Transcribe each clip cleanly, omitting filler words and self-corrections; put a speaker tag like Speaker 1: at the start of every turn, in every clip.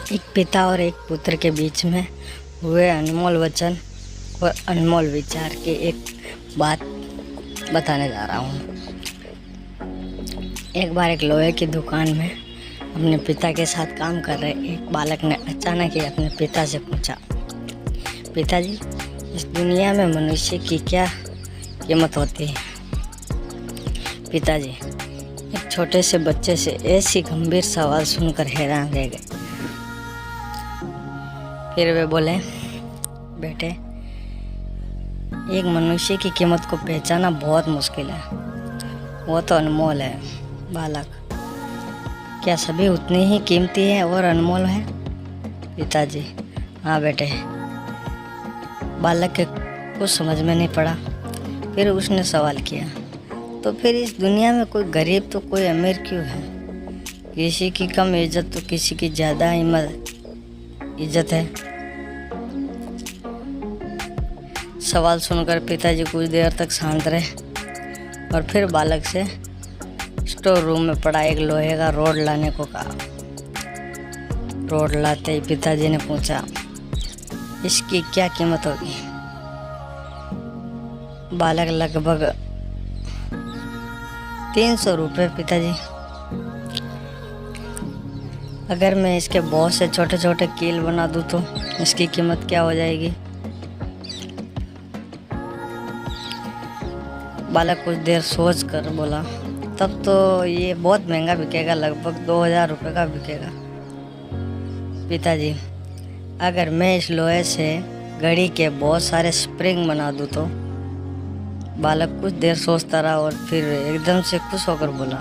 Speaker 1: एक पिता और एक पुत्र के बीच में हुए अनमोल वचन और अनमोल विचार की एक बात बताने जा रहा हूँ। एक बार एक लोहे की दुकान में अपने पिता के साथ काम कर रहे एक बालक ने अचानक ही अपने पिता से पूछा, पिताजी, इस दुनिया में मनुष्य की क्या कीमत होती है? पिताजी एक छोटे से बच्चे से ऐसी गंभीर सवाल सुनकर हैरान रह गए। फिर वे बोले, बेटे, एक मनुष्य की कीमत को पहचानना बहुत मुश्किल है, वो तो अनमोल है। बालक, क्या सभी उतनी ही कीमती है और अनमोल है? पिताजी, हाँ बेटे। बालक के कुछ समझ में नहीं पड़ा। फिर उसने सवाल किया, तो फिर इस दुनिया में कोई गरीब तो कोई अमीर क्यों है? किसी की कम इज्जत तो किसी की ज़्यादा इज्जत है। सवाल सुनकर पिताजी कुछ देर तक शांत रहे और फिर बालक से स्टोर रूम में पड़ा एक लोहे का रोड लाने को कहा। रोड लाते ही पिताजी ने पूछा, इसकी क्या कीमत होगी? बालक, लगभग 300 रुपये पिताजी। अगर मैं इसके बहुत से छोटे छोटे कील बना दूँ तो इसकी कीमत क्या हो जाएगी? बालक कुछ देर सोच कर बोला, तब तो ये बहुत महंगा बिकेगा, लगभग 2000 रुपये का बिकेगा। पिताजी, अगर मैं इस लोहे से घड़ी के बहुत सारे स्प्रिंग बना दूँ तो? बालक कुछ देर सोचता रहा और फिर एकदम से खुश होकर बोला,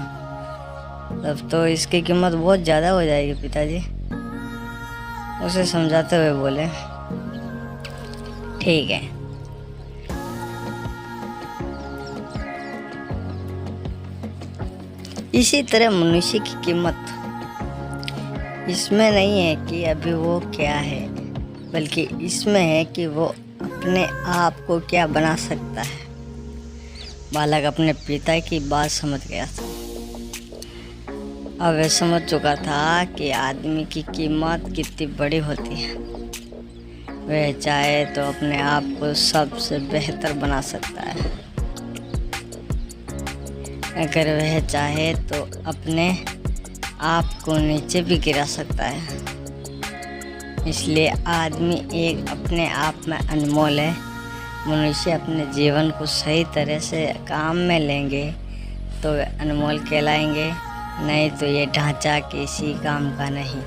Speaker 1: तब तो इसकी कीमत बहुत ज़्यादा हो जाएगी पिताजी। उसे समझाते हुए बोले, ठीक है। इसी तरह मनुष्य की कीमत इसमें नहीं है कि अभी वो क्या है, बल्कि इसमें है कि वो अपने आप को क्या बना सकता है। बालक अपने पिता की बात समझ गया था। अब वह समझ चुका था कि आदमी की कीमत कितनी बड़ी होती है। वह चाहे तो अपने आप को सबसे बेहतर बना सकता है, अगर वह चाहे तो अपने आप को नीचे भी गिरा सकता है। इसलिए आदमी एक अपने आप में अनमोल है। मनुष्य अपने जीवन को सही तरह से काम में लेंगे तो वे अनमोल कहलाएंगे, नहीं तो ये ढांचा किसी काम का नहीं।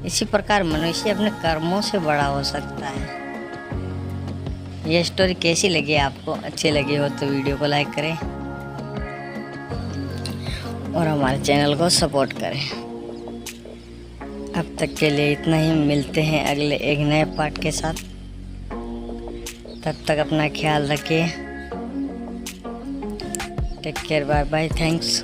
Speaker 1: इसी प्रकार मनुष्य अपने कर्मों से बड़ा हो सकता है। ये स्टोरी कैसी लगी आपको? अच्छी लगी हो तो वीडियो को लाइक करें और हमारे चैनल को सपोर्ट करें। अब तक के लिए इतना ही, मिलते हैं अगले एक नए पार्ट के साथ। तब तक अपना ख्याल रखिए। Take care, bye bye, thanks.